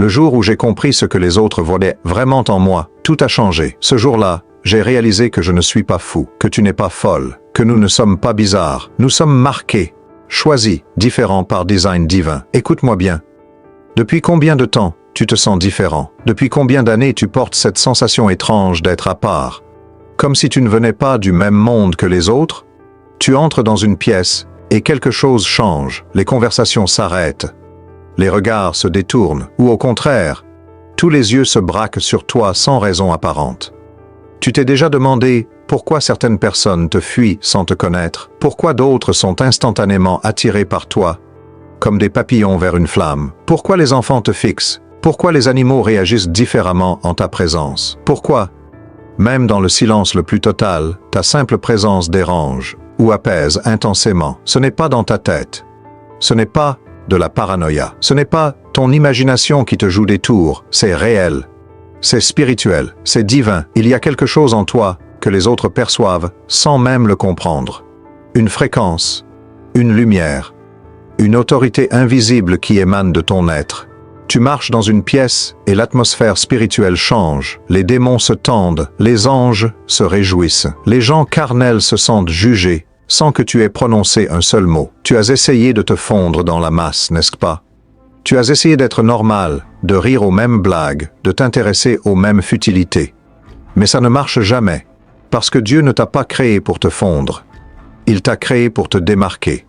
Le jour où j'ai compris ce que les autres voyaient vraiment en moi, tout a changé. Ce jour-là, j'ai réalisé que je ne suis pas fou, que tu n'es pas folle, que nous ne sommes pas bizarres. Nous sommes marqués, choisis, différents par design divin. Écoute-moi bien. Depuis combien de temps tu te sens différent? Depuis combien d'années tu portes cette sensation étrange d'être à part? Comme si tu ne venais pas du même monde que les autres? Tu entres dans une pièce et quelque chose change. Les conversations s'arrêtent. Les regards se détournent, ou au contraire, tous les yeux se braquent sur toi sans raison apparente. Tu t'es déjà demandé pourquoi certaines personnes te fuient sans te connaître, pourquoi d'autres sont instantanément attirés par toi, comme des papillons vers une flamme, pourquoi les enfants te fixent, pourquoi les animaux réagissent différemment en ta présence, pourquoi, même dans le silence le plus total, ta simple présence dérange ou apaise intensément. Ce n'est pas dans ta tête, ce n'est pas de la paranoïa. Ce n'est pas ton imagination qui te joue des tours, c'est réel, c'est spirituel, c'est divin. Il y a quelque chose en toi que les autres perçoivent sans même le comprendre. Une fréquence, une lumière, une autorité invisible qui émane de ton être. Tu marches dans une pièce et l'atmosphère spirituelle change. Les démons se tendent, les anges se réjouissent. Les gens carnels se sentent jugés sans que tu aies prononcé un seul mot. Tu as essayé de te fondre dans la masse, n'est-ce pas? Tu as essayé d'être normal, de rire aux mêmes blagues, de t'intéresser aux mêmes futilités. Mais ça ne marche jamais, parce que Dieu ne t'a pas créé pour te fondre. Il t'a créé pour te démarquer,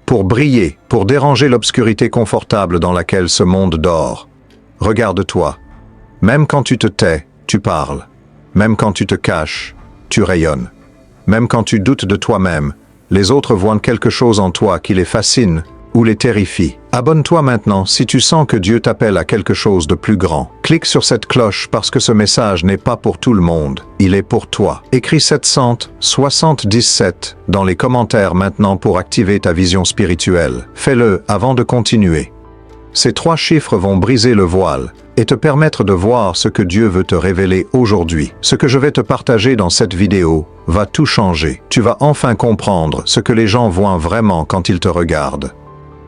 pour briller, pour déranger l'obscurité confortable dans laquelle ce monde dort. Regarde-toi. Même quand tu te tais, tu parles. Même quand tu te caches, tu rayonnes. Même quand tu doutes de toi-même, les autres voient quelque chose en toi qui les fascine ou les terrifie. Abonne-toi maintenant si tu sens que Dieu t'appelle à quelque chose de plus grand. Clique sur cette cloche parce que ce message n'est pas pour tout le monde, il est pour toi. Écris 777 dans les commentaires maintenant pour activer ta vision spirituelle. Fais-le avant de continuer. Ces 3 chiffres vont briser le voile et te permettre de voir ce que Dieu veut te révéler aujourd'hui. Ce que je vais te partager dans cette vidéo va tout changer. Tu vas enfin comprendre ce que les gens voient vraiment quand ils te regardent.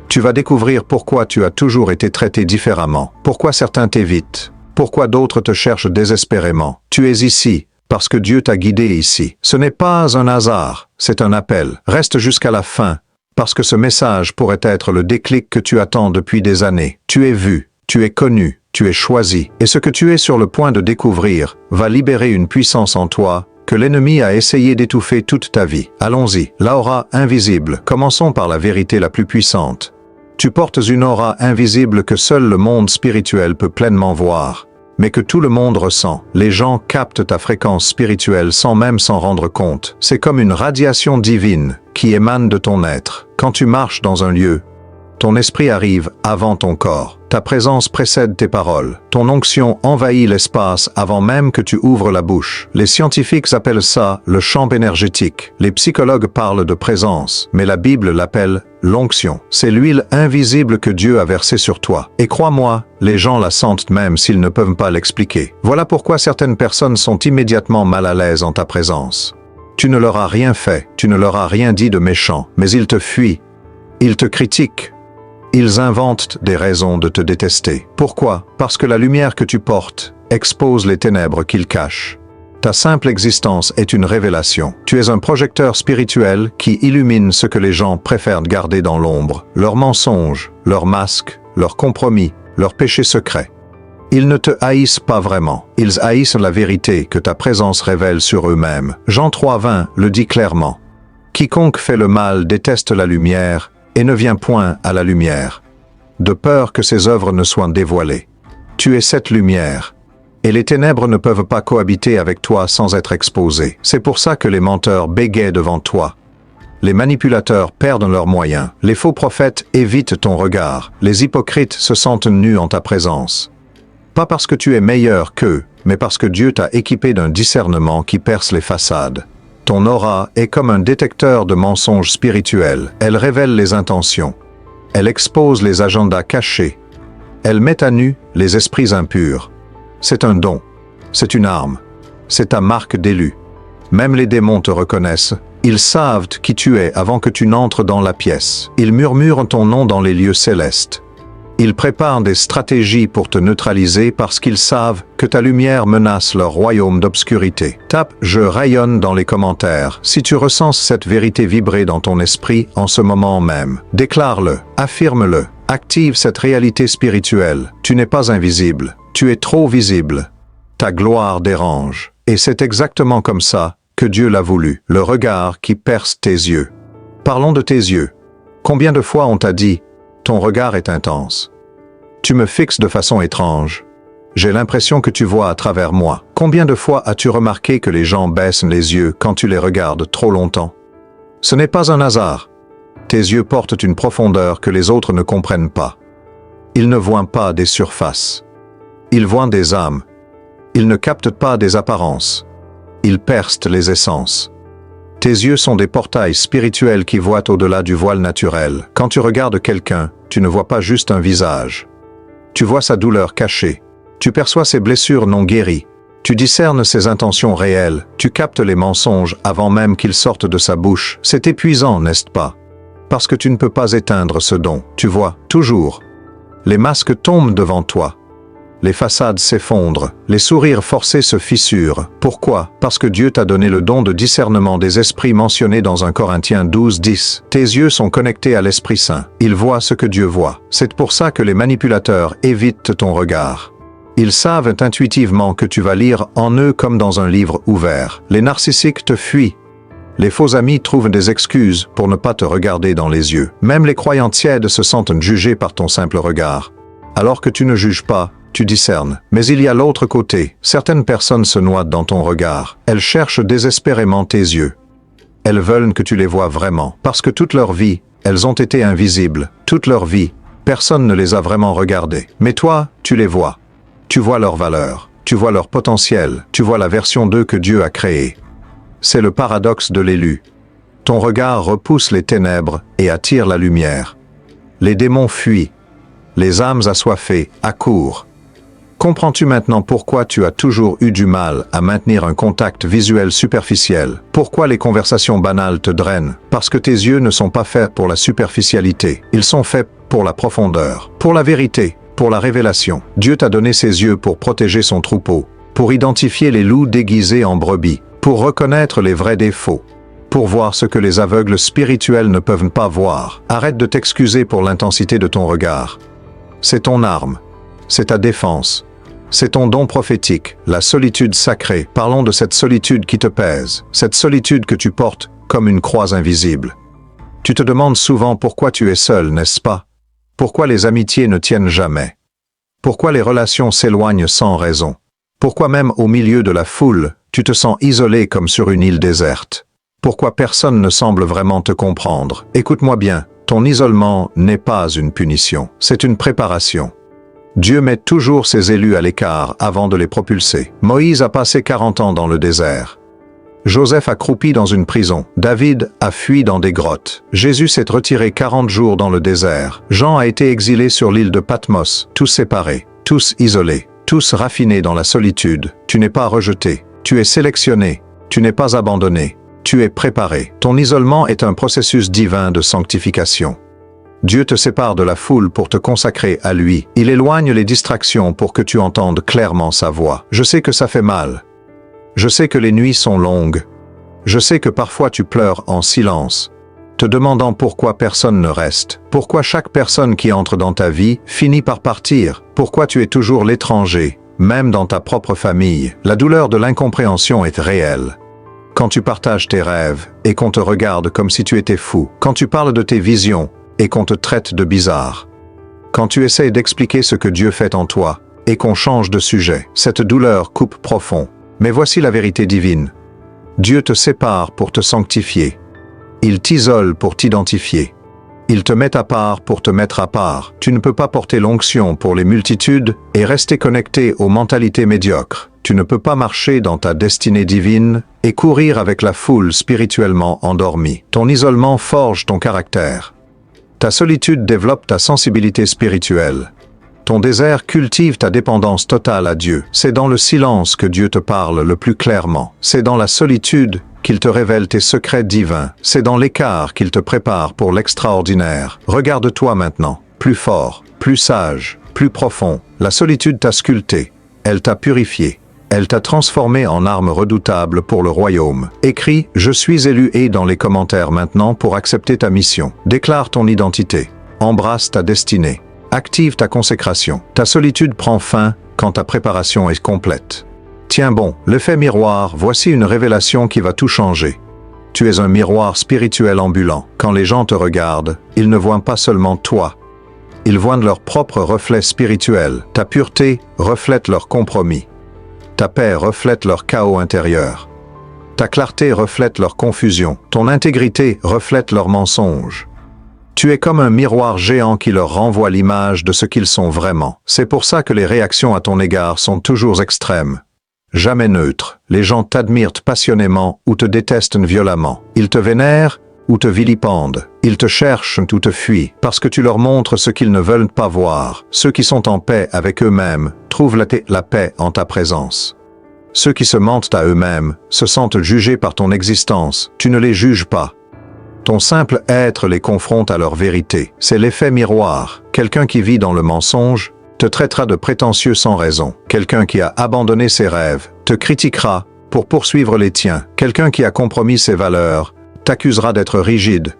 Tu vas découvrir pourquoi tu as toujours été traité différemment, pourquoi certains t'évitent, pourquoi d'autres te cherchent désespérément. Tu es ici parce que Dieu t'a guidé ici. Ce n'est pas un hasard, c'est un appel. Reste jusqu'à la fin, parce que ce message pourrait être le déclic que tu attends depuis des années. Tu es vu, tu es connu, tu es choisi, et ce que tu es sur le point de découvrir va libérer une puissance en toi que l'ennemi a essayé d'étouffer toute ta vie. Allons-y, l'aura invisible. Commençons par la vérité la plus puissante. Tu portes une aura invisible que seul le monde spirituel peut pleinement voir, mais que tout le monde ressent. Les gens captent ta fréquence spirituelle sans même s'en rendre compte. C'est comme une radiation divine qui émane de ton être. Quand tu marches dans un lieu, ton esprit arrive avant ton corps. Ta présence précède tes paroles. Ton onction envahit l'espace avant même que tu ouvres la bouche. Les scientifiques appellent ça le champ énergétique. Les psychologues parlent de présence, mais la Bible l'appelle l'onction. C'est l'huile invisible que Dieu a versée sur toi. Et crois-moi, les gens la sentent même s'ils ne peuvent pas l'expliquer. Voilà pourquoi certaines personnes sont immédiatement mal à l'aise en ta présence. Tu ne leur as rien fait, tu ne leur as rien dit de méchant, mais ils te fuient, ils te critiquent. Ils inventent des raisons de te détester. Pourquoi? Parce que la lumière que tu portes expose les ténèbres qu'ils cachent. Ta simple existence est une révélation. Tu es un projecteur spirituel qui illumine ce que les gens préfèrent garder dans l'ombre. Leurs mensonges, leurs masques, leurs compromis, leurs péchés secrets. Ils ne te haïssent pas vraiment. Ils haïssent la vérité que ta présence révèle sur eux-mêmes. Jean 3,20 le dit clairement. Quiconque fait le mal déteste la lumière et ne vient point à la lumière, de peur que ses œuvres ne soient dévoilées. Tu es cette lumière, et les ténèbres ne peuvent pas cohabiter avec toi sans être exposées. C'est pour ça que les menteurs bégayent devant toi. Les manipulateurs perdent leurs moyens. Les faux prophètes évitent ton regard. Les hypocrites se sentent nus en ta présence. Pas parce que tu es meilleur qu'eux, mais parce que Dieu t'a équipé d'un discernement qui perce les façades. Ton aura est comme un détecteur de mensonges spirituels. Elle révèle les intentions. Elle expose les agendas cachés. Elle met à nu les esprits impurs. C'est un don. C'est une arme. C'est ta marque d'élu. Même les démons te reconnaissent. Ils savent qui tu es avant que tu n'entres dans la pièce. Ils murmurent ton nom dans les lieux célestes. Ils préparent des stratégies pour te neutraliser parce qu'ils savent que ta lumière menace leur royaume d'obscurité. Tape « Je rayonne » dans les commentaires si tu ressens cette vérité vibrer dans ton esprit en ce moment même. Déclare-le, affirme-le, active cette réalité spirituelle. Tu n'es pas invisible, tu es trop visible. Ta gloire dérange. Et c'est exactement comme ça que Dieu l'a voulu. Le regard qui perce tes yeux. Parlons de tes yeux. Combien de fois on t'a dit « Ton regard est intense. Tu me fixes de façon étrange. J'ai l'impression que tu vois à travers moi. » Combien de fois as-tu remarqué que les gens baissent les yeux quand tu les regardes trop longtemps? Ce n'est pas un hasard. Tes yeux portent une profondeur que les autres ne comprennent pas. Ils ne voient pas des surfaces. Ils voient des âmes. Ils ne captent pas des apparences. Ils percent les essences. Tes yeux sont des portails spirituels qui voient au-delà du voile naturel. Quand tu regardes quelqu'un, tu ne vois pas juste un visage. Tu vois sa douleur cachée. Tu perçois ses blessures non guéries. Tu discernes ses intentions réelles. Tu captes les mensonges avant même qu'ils sortent de sa bouche. C'est épuisant, n'est-ce pas? Parce que tu ne peux pas éteindre ce don. Tu vois, toujours. Les masques tombent devant toi. Les façades s'effondrent, les sourires forcés se fissurent. Pourquoi? Parce que Dieu t'a donné le don de discernement des esprits mentionné dans 1 Corinthiens 12:10. Tes yeux sont connectés à l'Esprit Saint. Ils voient ce que Dieu voit. C'est pour ça que les manipulateurs évitent ton regard. Ils savent intuitivement que tu vas lire en eux comme dans un livre ouvert. Les narcissiques te fuient. Les faux amis trouvent des excuses pour ne pas te regarder dans les yeux. Même les croyants tièdes se sentent jugés par ton simple regard. Alors que tu ne juges pas, tu discernes. Mais il y a l'autre côté. Certaines personnes se noient dans ton regard. Elles cherchent désespérément tes yeux. Elles veulent que tu les vois vraiment. Parce que toute leur vie, elles ont été invisibles. Toute leur vie, personne ne les a vraiment regardées. Mais toi, tu les vois. Tu vois leur valeur. Tu vois leur potentiel. Tu vois la version d'eux que Dieu a créée. C'est le paradoxe de l'élu. Ton regard repousse les ténèbres et attire la lumière. Les démons fuient. Les âmes assoiffées accourent. Comprends-tu maintenant pourquoi tu as toujours eu du mal à maintenir un contact visuel superficiel? Pourquoi les conversations banales te drainent? Parce que tes yeux ne sont pas faits pour la superficialité. Ils sont faits pour la profondeur, pour la vérité, pour la révélation. Dieu t'a donné ses yeux pour protéger son troupeau, pour identifier les loups déguisés en brebis, pour reconnaître les vrais des faux, pour voir ce que les aveugles spirituels ne peuvent pas voir. Arrête de t'excuser pour l'intensité de ton regard. C'est ton arme. C'est ta défense. C'est ton don prophétique, la solitude sacrée. Parlons de cette solitude qui te pèse, cette solitude que tu portes comme une croix invisible. Tu te demandes souvent pourquoi tu es seul, n'est-ce pas? Pourquoi les amitiés ne tiennent jamais? Pourquoi les relations s'éloignent sans raison? Pourquoi même au milieu de la foule, tu te sens isolé comme sur une île déserte? Pourquoi personne ne semble vraiment te comprendre? Écoute-moi bien, ton isolement n'est pas une punition, c'est une préparation. Dieu met toujours ses élus à l'écart avant de les propulser. Moïse a passé 40 ans dans le désert. Joseph a croupi dans une prison. David a fui dans des grottes. Jésus s'est retiré 40 jours dans le désert. Jean a été exilé sur l'île de Patmos, tous séparés, tous isolés, tous raffinés dans la solitude. Tu n'es pas rejeté, tu es sélectionné, tu n'es pas abandonné, tu es préparé. Ton isolement est un processus divin de sanctification. Dieu te sépare de la foule pour te consacrer à lui. Il éloigne les distractions pour que tu entendes clairement sa voix. Je sais que ça fait mal. Je sais que les nuits sont longues. Je sais que parfois tu pleures en silence, te demandant pourquoi personne ne reste, pourquoi chaque personne qui entre dans ta vie finit par partir, pourquoi tu es toujours l'étranger, même dans ta propre famille. La douleur de l'incompréhension est réelle. Quand tu partages tes rêves et qu'on te regarde comme si tu étais fou, quand tu parles de tes visions et qu'on te traite de bizarre, quand tu essaies d'expliquer ce que Dieu fait en toi et qu'on change de sujet, cette douleur coupe profond. Mais voici la vérité divine. Dieu te sépare pour te sanctifier. Il t'isole pour t'identifier. Il te met à part pour te mettre à part. Tu ne peux pas porter l'onction pour les multitudes et rester connecté aux mentalités médiocres. Tu ne peux pas marcher dans ta destinée divine et courir avec la foule spirituellement endormie. Ton isolement forge ton caractère. Ta solitude développe ta sensibilité spirituelle. Ton désert cultive ta dépendance totale à Dieu. C'est dans le silence que Dieu te parle le plus clairement. C'est dans la solitude qu'il te révèle tes secrets divins. C'est dans l'écart qu'il te prépare pour l'extraordinaire. Regarde-toi maintenant. plus fort, plus sage, plus profond. La solitude t'a sculpté, elle t'a purifié. Elle t'a transformé en arme redoutable pour le royaume. Écris « Je suis élu et » dans les commentaires maintenant pour accepter ta mission. Déclare ton identité. Embrasse ta destinée. Active ta consécration. Ta solitude prend fin quand ta préparation est complète. Tiens bon, l'effet miroir, voici une révélation qui va tout changer. Tu es un miroir spirituel ambulant. Quand les gens te regardent, ils ne voient pas seulement toi. Ils voient leur propre reflet spirituel. Ta pureté reflète leur compromis. Ta paix reflète leur chaos intérieur. Ta clarté reflète leur confusion. Ton intégrité reflète leurs mensonges. Tu es comme un miroir géant qui leur renvoie l'image de ce qu'ils sont vraiment. C'est pour ça que les réactions à ton égard sont toujours extrêmes. Jamais neutres. Les gens t'admirent passionnément ou te détestent violemment. Ils te vénèrent ou te vilipendent. Ils te cherchent ou te fuient parce que tu leur montres ce qu'ils ne veulent pas voir. Ceux qui sont en paix avec eux-mêmes trouvent la paix en ta présence. Ceux qui se mentent à eux-mêmes se sentent jugés par ton existence. Tu ne les juges pas. Ton simple être les confronte à leur vérité. C'est l'effet miroir. Quelqu'un qui vit dans le mensonge te traitera de prétentieux sans raison. Quelqu'un qui a abandonné ses rêves te critiquera pour poursuivre les tiens. Quelqu'un qui a compromis ses valeurs t'accusera d'être rigide.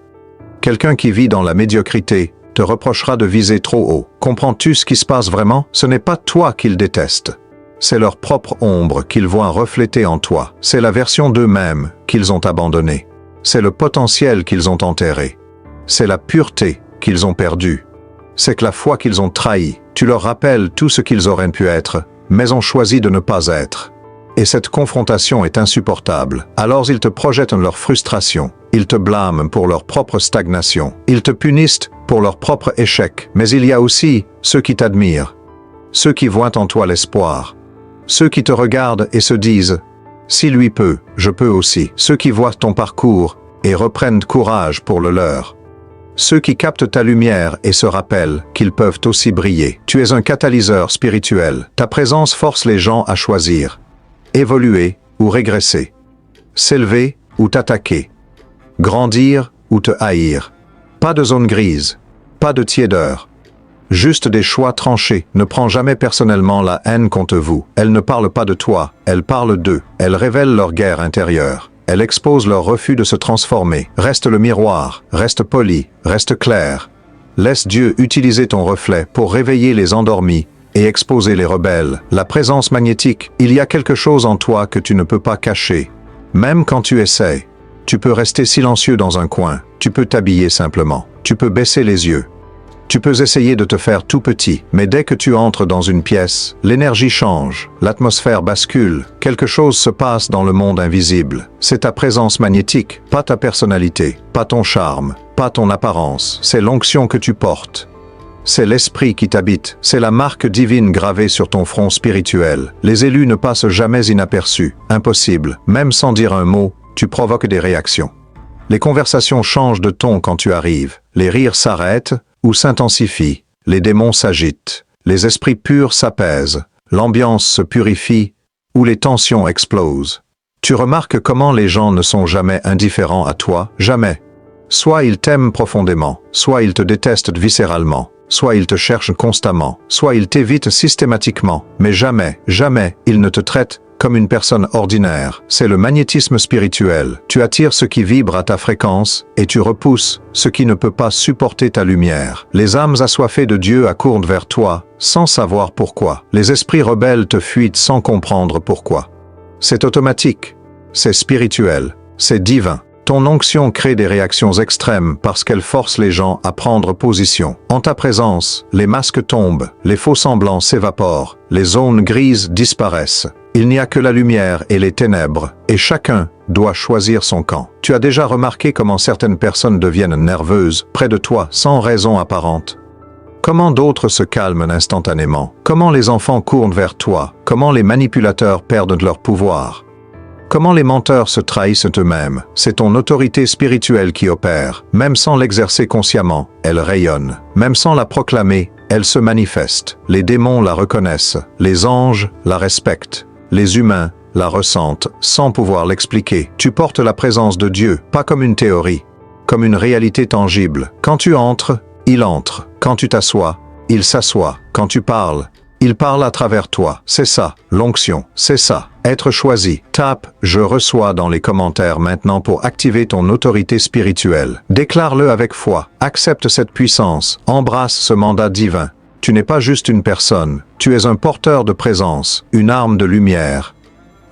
Quelqu'un qui vit dans la médiocrité te reprochera de viser trop haut. Comprends-tu ce qui se passe vraiment? Ce n'est pas toi qu'ils détestent. C'est leur propre ombre qu'ils voient reflétée en toi. C'est la version d'eux-mêmes qu'ils ont abandonnée. C'est le potentiel qu'ils ont enterré. C'est la pureté qu'ils ont perdue. C'est que la foi qu'ils ont trahie. Tu leur rappelles tout ce qu'ils auraient pu être, mais ont choisi de ne pas être. Et cette confrontation est insupportable. Alors ils te projettent leur frustration. Ils te blâment pour leur propre stagnation. Ils te punissent pour leur propre échec. Mais il y a aussi ceux qui t'admirent. Ceux qui voient en toi l'espoir. Ceux qui te regardent et se disent « Si lui peut, je peux aussi ». Ceux qui voient ton parcours et reprennent courage pour le leur. Ceux qui captent ta lumière et se rappellent qu'ils peuvent aussi briller. Tu es un catalyseur spirituel. Ta présence force les gens à choisir. Évoluer ou régresser. S'élever ou t'attaquer. Grandir ou te haïr. Pas de zone grise. Pas de tiédeur. Juste des choix tranchés. Ne prends jamais personnellement la haine contre vous. Elle ne parle pas de toi, elle parle d'eux. Elle révèle leur guerre intérieure. Elle expose leur refus de se transformer. Reste le miroir, reste poli, reste clair. Laisse Dieu utiliser ton reflet pour réveiller les endormis et exposer les rebelles. La présence magnétique, il y a quelque chose en toi que tu ne peux pas cacher. Même quand tu essaies, tu peux rester silencieux dans un coin. Tu peux t'habiller simplement. Tu peux baisser les yeux. Tu peux essayer de te faire tout petit, mais dès que tu entres dans une pièce, l'énergie change, l'atmosphère bascule, quelque chose se passe dans le monde invisible. C'est ta présence magnétique, pas ta personnalité, pas ton charme, pas ton apparence, c'est l'onction que tu portes. C'est l'esprit qui t'habite, c'est la marque divine gravée sur ton front spirituel. Les élus ne passent jamais inaperçus, impossible, même sans dire un mot, tu provoques des réactions. Les conversations changent de ton quand tu arrives, les rires s'arrêtent, ou s'intensifie, les démons s'agitent, les esprits purs s'apaisent, l'ambiance se purifie, ou les tensions explosent. Tu remarques comment les gens ne sont jamais indifférents à toi, jamais. Soit ils t'aiment profondément, soit ils te détestent viscéralement, soit ils te cherchent constamment, soit ils t'évitent systématiquement, mais jamais, jamais, ils ne te traitent comme une personne ordinaire. C'est le magnétisme spirituel. Tu attires ce qui vibre à ta fréquence et tu repousses ce qui ne peut pas supporter ta lumière. Les âmes assoiffées de Dieu accourent vers toi sans savoir pourquoi. Les esprits rebelles te fuient sans comprendre pourquoi. C'est automatique, c'est spirituel, c'est divin. Ton onction crée des réactions extrêmes parce qu'elle force les gens à prendre position. En ta présence, les masques tombent, les faux semblants s'évaporent, les zones grises disparaissent. Il n'y a que la lumière et les ténèbres, et chacun doit choisir son camp. Tu as déjà remarqué comment certaines personnes deviennent nerveuses près de toi sans raison apparente. Comment d'autres se calment instantanément. Comment les enfants courent vers toi. Comment les manipulateurs perdent leur pouvoir. Comment les menteurs se trahissent eux-mêmes. C'est ton autorité spirituelle qui opère. Même sans l'exercer consciemment, elle rayonne. Même sans la proclamer, elle se manifeste. Les démons la reconnaissent. Les anges la respectent. Les humains la ressentent sans pouvoir l'expliquer. Tu portes la présence de Dieu, pas comme une théorie, comme une réalité tangible. Quand tu entres, il entre. Quand tu t'assois, il s'assoit. Quand tu parles, il parle à travers toi. C'est ça, l'onction. C'est ça, être choisi. Tape « Je reçois » dans les commentaires maintenant pour activer ton autorité spirituelle. Déclare-le avec foi. Accepte cette puissance. Embrasse ce mandat divin. Tu n'es pas juste une personne. Tu es un porteur de présence, une arme de lumière.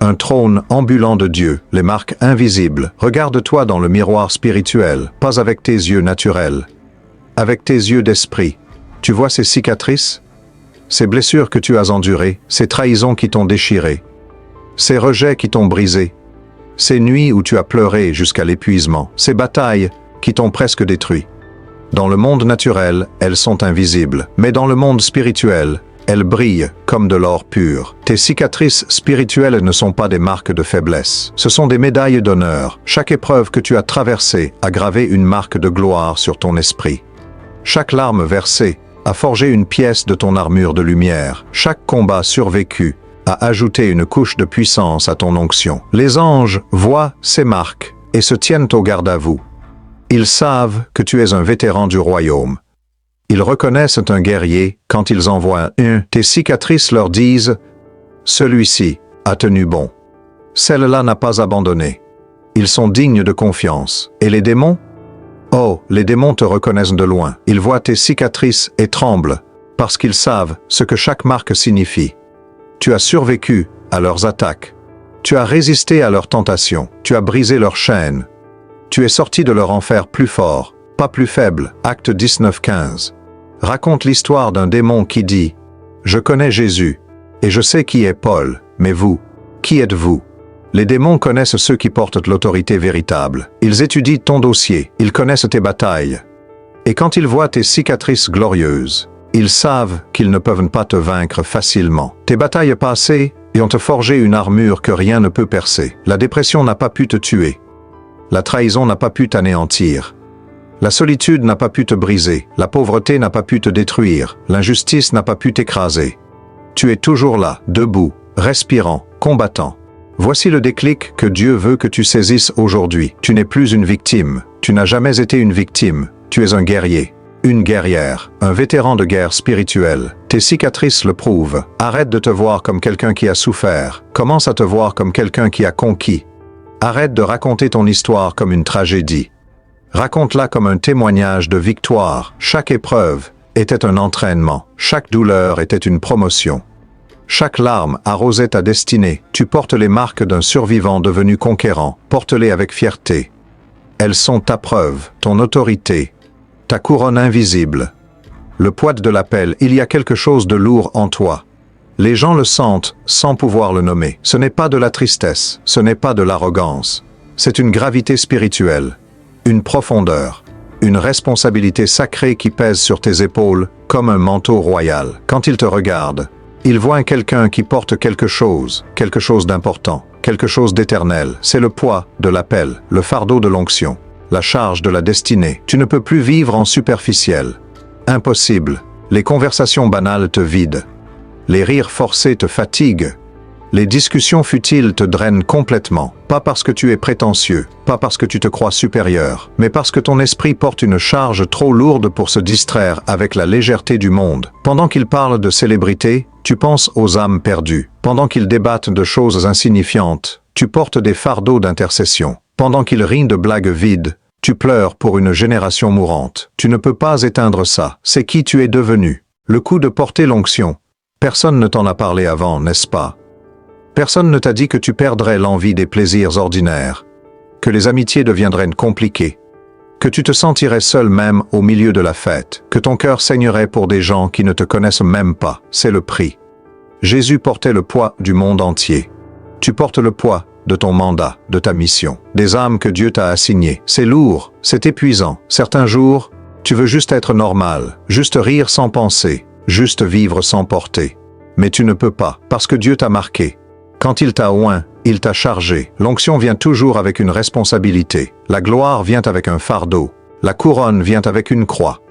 Un trône ambulant de Dieu, les marques invisibles. Regarde-toi dans le miroir spirituel, pas avec tes yeux naturels. Avec tes yeux d'esprit. Tu vois ces cicatrices? Ces blessures que tu as endurées, ces trahisons qui t'ont déchiré, ces rejets qui t'ont brisé, ces nuits où tu as pleuré jusqu'à l'épuisement, ces batailles qui t'ont presque détruit. Dans le monde naturel, elles sont invisibles, mais dans le monde spirituel, elles brillent comme de l'or pur. Tes cicatrices spirituelles ne sont pas des marques de faiblesse, ce sont des médailles d'honneur. Chaque épreuve que tu as traversée a gravé une marque de gloire sur ton esprit. Chaque larme versée a forgé une pièce de ton armure de lumière. Chaque combat survécu a ajouté une couche de puissance à ton onction. Les anges voient ces marques et se tiennent au garde à vous. Ils savent que tu es un vétéran du royaume. Ils reconnaissent un guerrier quand ils en voient un. Tes cicatrices leur disent « Celui-ci a tenu bon. Celle-là n'a pas abandonné. » Ils sont dignes de confiance. Et les démons? Oh, les démons te reconnaissent de loin. Ils voient tes cicatrices et tremblent, parce qu'ils savent ce que chaque marque signifie. Tu as survécu à leurs attaques. Tu as résisté à leurs tentations. Tu as brisé leurs chaînes. Tu es sorti de leur enfer plus fort, pas plus faible. Acte 19-15. Raconte l'histoire d'un démon qui dit « Je connais Jésus, et je sais qui est Paul, mais vous, qui êtes-vous » Les démons connaissent ceux qui portent l'autorité véritable. Ils étudient ton dossier, ils connaissent tes batailles. Et quand ils voient tes cicatrices glorieuses, ils savent qu'ils ne peuvent pas te vaincre facilement. Tes batailles passées ont te forgé une armure que rien ne peut percer. La dépression n'a pas pu te tuer. La trahison n'a pas pu t'anéantir. La solitude n'a pas pu te briser. La pauvreté n'a pas pu te détruire. L'injustice n'a pas pu t'écraser. Tu es toujours là, debout, respirant, combattant. Voici le déclic que Dieu veut que tu saisisses aujourd'hui. Tu n'es plus une victime. Tu n'as jamais été une victime. Tu es un guerrier, une guerrière, un vétéran de guerre spirituelle. Tes cicatrices le prouvent. Arrête de te voir comme quelqu'un qui a souffert. Commence à te voir comme quelqu'un qui a conquis. Arrête de raconter ton histoire comme une tragédie. Raconte-la comme un témoignage de victoire. Chaque épreuve était un entraînement. Chaque douleur était une promotion. Chaque larme arrosait ta destinée. Tu portes les marques d'un survivant devenu conquérant. Porte-les avec fierté. Elles sont ta preuve, ton autorité, ta couronne invisible. Le poids de l'appel, il y a quelque chose de lourd en toi. Les gens le sentent sans pouvoir le nommer. Ce n'est pas de la tristesse, ce n'est pas de l'arrogance. C'est une gravité spirituelle, une profondeur, une responsabilité sacrée qui pèse sur tes épaules comme un manteau royal. Quand ils te regardent, ils voient quelqu'un qui porte quelque chose d'important, quelque chose d'éternel. C'est le poids de l'appel, le fardeau de l'onction, la charge de la destinée. Tu ne peux plus vivre en superficiel. Impossible. Les conversations banales te vident. Les rires forcés te fatiguent. Les discussions futiles te drainent complètement. Pas parce que tu es prétentieux, pas parce que tu te crois supérieur, mais parce que ton esprit porte une charge trop lourde pour se distraire avec la légèreté du monde. Pendant qu'ils parlent de célébrité, tu penses aux âmes perdues. Pendant qu'ils débattent de choses insignifiantes, tu portes des fardeaux d'intercession. Pendant qu'ils rient de blagues vides, tu pleures pour une génération mourante. Tu ne peux pas éteindre ça. C'est qui tu es devenu. Le coup de porter l'onction. Personne ne t'en a parlé avant, n'est-ce pas? Personne ne t'a dit que tu perdrais l'envie des plaisirs ordinaires, que les amitiés deviendraient compliquées, que tu te sentirais seul même au milieu de la fête, que ton cœur saignerait pour des gens qui ne te connaissent même pas. C'est le prix. Jésus portait le poids du monde entier. Tu portes le poids de ton mandat, de ta mission, des âmes que Dieu t'a assignées. C'est lourd, c'est épuisant. Certains jours, tu veux juste être normal, juste rire sans penser, juste vivre sans porter. Mais tu ne peux pas, parce que Dieu t'a marqué. Quand il t'a oint, il t'a chargé. L'onction vient toujours avec une responsabilité. La gloire vient avec un fardeau. La couronne vient avec une croix.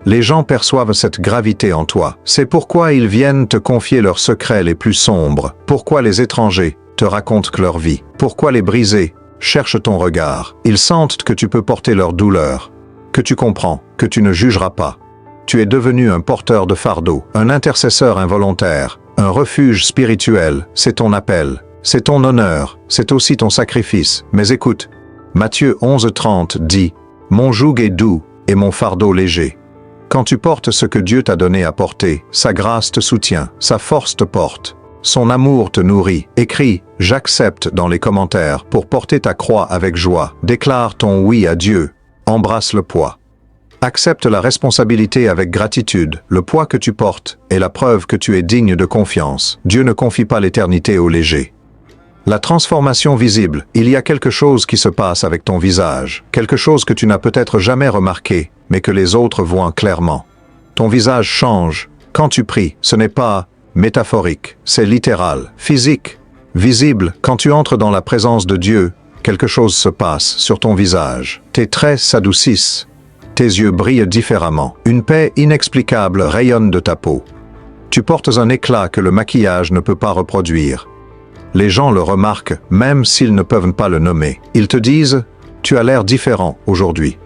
Les gens perçoivent cette gravité en toi. C'est pourquoi ils viennent te confier leurs secrets les plus sombres. Pourquoi les étrangers te racontent leur vie. Pourquoi les brisés cherchent ton regard. Ils sentent que tu peux porter leur douleur, que tu comprends, que tu ne jugeras pas, Tu es devenu un porteur de fardeau, un intercesseur involontaire, un refuge spirituel. C'est ton appel, c'est ton honneur, c'est aussi ton sacrifice. Mais écoute, Matthieu 11:30 dit « Mon joug est doux et mon fardeau léger ». Quand tu portes ce que Dieu t'a donné à porter, sa grâce te soutient, sa force te porte, son amour te nourrit. Écris « J'accepte » dans les commentaires pour porter ta croix avec joie. Déclare ton oui à Dieu. Embrasse le poids. Accepte la responsabilité avec gratitude. Le poids que tu portes est la preuve que tu es digne de confiance. Dieu ne confie pas l'éternité aux légers. La transformation visible. Il y a quelque chose qui se passe avec ton visage, quelque chose que tu n'as peut-être jamais remarqué, mais que les autres voient clairement. Ton visage change. Quand tu pries, ce n'est pas métaphorique, c'est littéral, physique, visible. Quand tu entres dans la présence de Dieu, quelque chose se passe sur ton visage. Tes traits s'adoucissent. Tes yeux brillent différemment. Une paix inexplicable rayonne de ta peau. Tu portes un éclat que le maquillage ne peut pas reproduire. Les gens le remarquent, même s'ils ne peuvent pas le nommer. Ils te disent « Tu as l'air différent aujourd'hui ».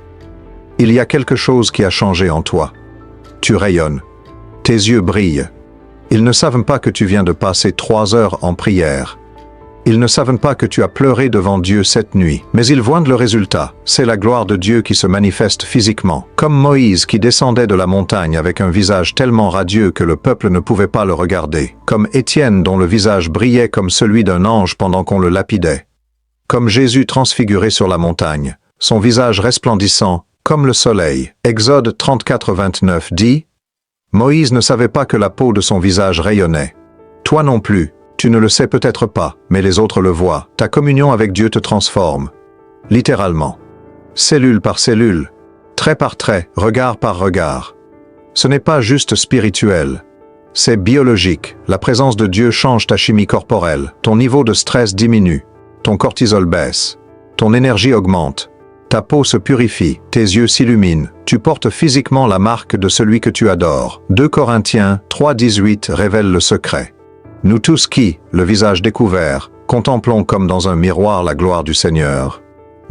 Il y a quelque chose qui a changé en toi. Tu rayonnes. Tes yeux brillent. Ils ne savent pas que tu viens de passer 3 heures en prière. Ils ne savent pas que tu as pleuré devant Dieu cette nuit, mais ils voient le résultat. C'est la gloire de Dieu qui se manifeste physiquement, comme Moïse qui descendait de la montagne avec un visage tellement radieux que le peuple ne pouvait pas le regarder, comme Étienne dont le visage brillait comme celui d'un ange pendant qu'on le lapidait, comme Jésus transfiguré sur la montagne, son visage resplendissant comme le soleil. Exode 34:29 dit « Moïse ne savait pas que la peau de son visage rayonnait. Toi non plus. Tu ne le sais peut-être pas, mais les autres le voient. Ta communion avec Dieu te transforme. Littéralement. Cellule par cellule. Trait par trait, regard par regard. Ce n'est pas juste spirituel. C'est biologique. La présence de Dieu change ta chimie corporelle. Ton niveau de stress diminue. Ton cortisol baisse. Ton énergie augmente. Ta peau se purifie. Tes yeux s'illuminent. Tu portes physiquement la marque de celui que tu adores. 2 Corinthiens 3:18 révèle le secret. Nous tous qui, le visage découvert, contemplons comme dans un miroir la gloire du Seigneur,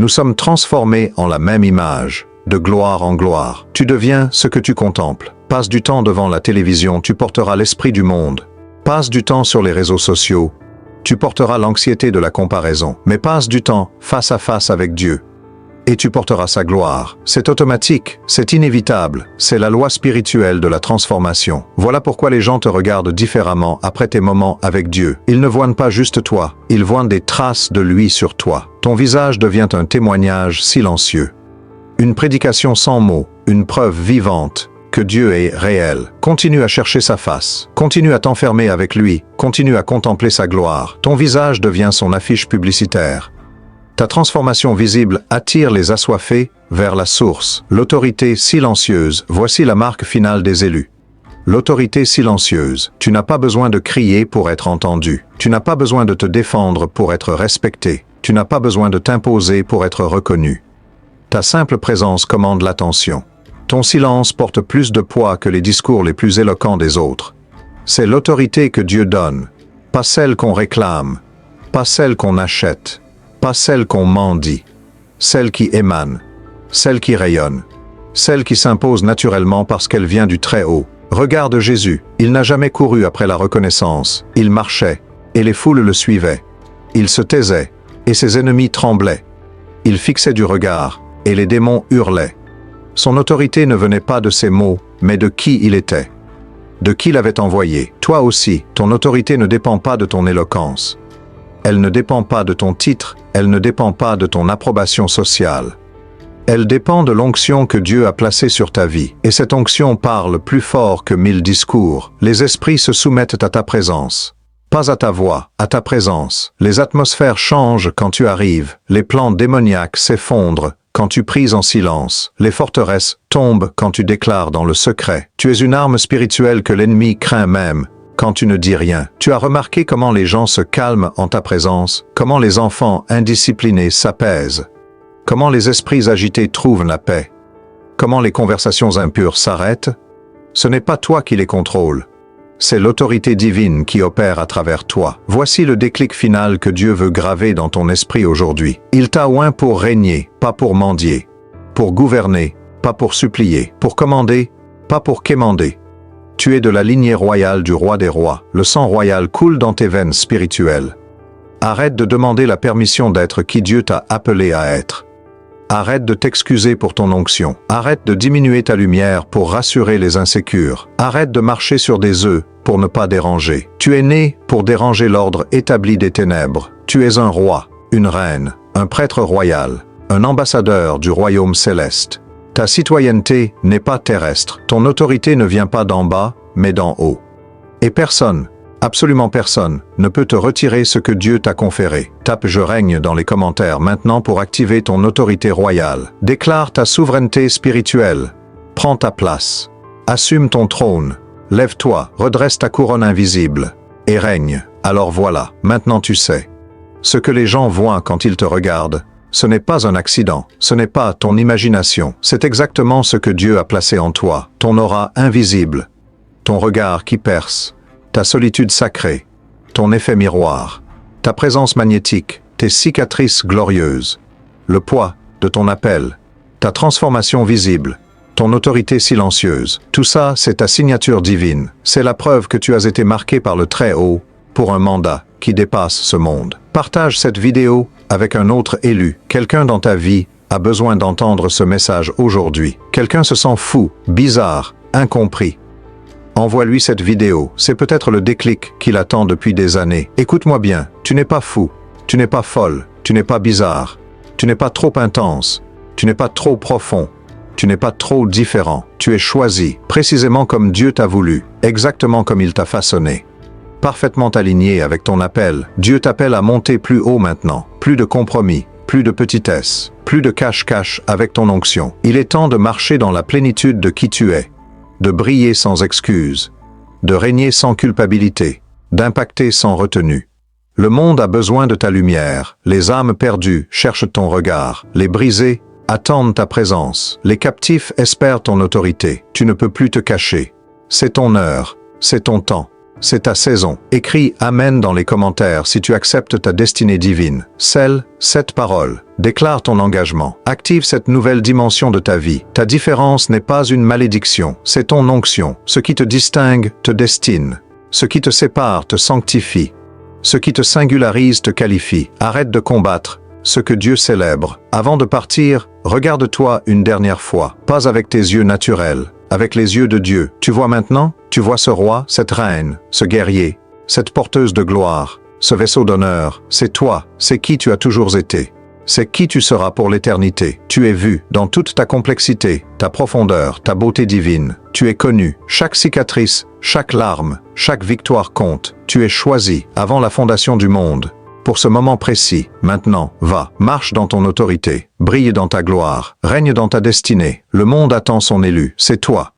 nous sommes transformés en la même image, de gloire en gloire. Tu deviens ce que tu contemples. Passe du temps devant la télévision, tu porteras l'esprit du monde. Passe du temps sur les réseaux sociaux, tu porteras l'anxiété de la comparaison. Mais passe du temps face à face avec Dieu, et tu porteras sa gloire. C'est automatique, c'est inévitable, c'est la loi spirituelle de la transformation. Voilà pourquoi les gens te regardent différemment après tes moments avec Dieu. Ils ne voient pas juste toi, ils voient des traces de lui sur toi. Ton visage devient un témoignage silencieux. Une prédication sans mots, une preuve vivante que Dieu est réel. Continue à chercher sa face, continue à t'enfermer avec lui, continue à contempler sa gloire. Ton visage devient son affiche publicitaire. Ta transformation visible attire les assoiffés vers la source. L'autorité silencieuse, voici la marque finale des élus. L'autorité silencieuse. Tu n'as pas besoin de crier pour être entendu. Tu n'as pas besoin de te défendre pour être respecté. Tu n'as pas besoin de t'imposer pour être reconnu. Ta simple présence commande l'attention. Ton silence porte plus de poids que les discours les plus éloquents des autres. C'est l'autorité que Dieu donne, pas celle qu'on réclame, pas celle qu'on achète. Pas celle qu'on mendie, celle qui émane, celle qui rayonne, celle qui s'impose naturellement parce qu'elle vient du Très-Haut. Regarde Jésus, il n'a jamais couru après la reconnaissance, il marchait, et les foules le suivaient. Il se taisait, et ses ennemis tremblaient. Il fixait du regard, et les démons hurlaient. Son autorité ne venait pas de ses mots, mais de qui il était, de qui l'avait envoyé. Toi aussi, ton autorité ne dépend pas de ton éloquence. Elle ne dépend pas de ton titre, elle ne dépend pas de ton approbation sociale. Elle dépend de l'onction que Dieu a placée sur ta vie. Et cette onction parle plus fort que 1000 discours. Les esprits se soumettent à ta présence. Pas à ta voix, à ta présence. Les atmosphères changent quand tu arrives. Les plans démoniaques s'effondrent quand tu pries en silence. Les forteresses tombent quand tu déclares dans le secret. Tu es une arme spirituelle que l'ennemi craint même quand tu ne dis rien. Tu as remarqué comment les gens se calment en ta présence, comment les enfants indisciplinés s'apaisent, comment les esprits agités trouvent la paix, comment les conversations impures s'arrêtent. Ce n'est pas toi qui les contrôles, c'est l'autorité divine qui opère à travers toi. Voici le déclic final que Dieu veut graver dans ton esprit aujourd'hui. Il t'a oint pour régner, pas pour mendier, pour gouverner, pas pour supplier, pour commander, pas pour quémander. Tu es de la lignée royale du roi des rois. Le sang royal coule dans tes veines spirituelles. Arrête de demander la permission d'être qui Dieu t'a appelé à être. Arrête de t'excuser pour ton onction. Arrête de diminuer ta lumière pour rassurer les insécures. Arrête de marcher sur des œufs pour ne pas déranger. Tu es né pour déranger l'ordre établi des ténèbres. Tu es un roi, une reine, un prêtre royal, un ambassadeur du royaume céleste. Ta citoyenneté n'est pas terrestre. Ton autorité ne vient pas d'en bas, mais d'en haut. Et personne, absolument personne, ne peut te retirer ce que Dieu t'a conféré. Tape « Je règne » dans les commentaires maintenant pour activer ton autorité royale. Déclare ta souveraineté spirituelle. Prends ta place. Assume ton trône. Lève-toi, redresse ta couronne invisible. Et règne. Alors voilà, maintenant tu sais. Ce que les gens voient quand ils te regardent, ce n'est pas un accident, ce n'est pas ton imagination, c'est exactement ce que Dieu a placé en toi, ton aura invisible, ton regard qui perce, ta solitude sacrée, ton effet miroir, ta présence magnétique, tes cicatrices glorieuses, le poids de ton appel, ta transformation visible, ton autorité silencieuse. Tout ça, c'est ta signature divine. C'est la preuve que tu as été marqué par le Très-Haut pour un mandat qui dépasse ce monde. Partage cette vidéo avec un autre élu. Quelqu'un dans ta vie a besoin d'entendre ce message aujourd'hui. Quelqu'un se sent fou, bizarre, incompris. Envoie-lui cette vidéo, c'est peut-être le déclic qu'il attend depuis des années. Écoute-moi bien, tu n'es pas fou, tu n'es pas folle, tu n'es pas bizarre, tu n'es pas trop intense, tu n'es pas trop profond, tu n'es pas trop différent. Tu es choisi, précisément comme Dieu t'a voulu, exactement comme il t'a façonné. Parfaitement aligné avec ton appel, Dieu t'appelle à monter plus haut maintenant. Plus de compromis, plus de petitesse, plus de cache-cache avec ton onction. Il est temps de marcher dans la plénitude de qui tu es, de briller sans excuse, de régner sans culpabilité, d'impacter sans retenue. Le monde a besoin de ta lumière. Les âmes perdues cherchent ton regard. Les brisés attendent ta présence. Les captifs espèrent ton autorité. Tu ne peux plus te cacher. C'est ton heure, c'est ton temps. C'est ta saison. Écris « Amen » dans les commentaires si tu acceptes ta destinée divine. Scelle cette parole. Déclare ton engagement. Active cette nouvelle dimension de ta vie. Ta différence n'est pas une malédiction, c'est ton onction. Ce qui te distingue te destine. Ce qui te sépare te sanctifie. Ce qui te singularise te qualifie. Arrête de combattre ce que Dieu célèbre. Avant de partir, regarde-toi une dernière fois. Pas avec tes yeux naturels, avec les yeux de Dieu. Tu vois maintenant? Tu vois ce roi, cette reine, ce guerrier, cette porteuse de gloire, ce vaisseau d'honneur. C'est toi, c'est qui tu as toujours été. C'est qui tu seras pour l'éternité. Tu es vu dans toute ta complexité, ta profondeur, ta beauté divine. Tu es connu. Chaque cicatrice, chaque larme, chaque victoire compte. Tu es choisi avant la fondation du monde. Pour ce moment précis, maintenant, va, marche dans ton autorité, brille dans ta gloire, règne dans ta destinée. Le monde attend son élu, c'est toi.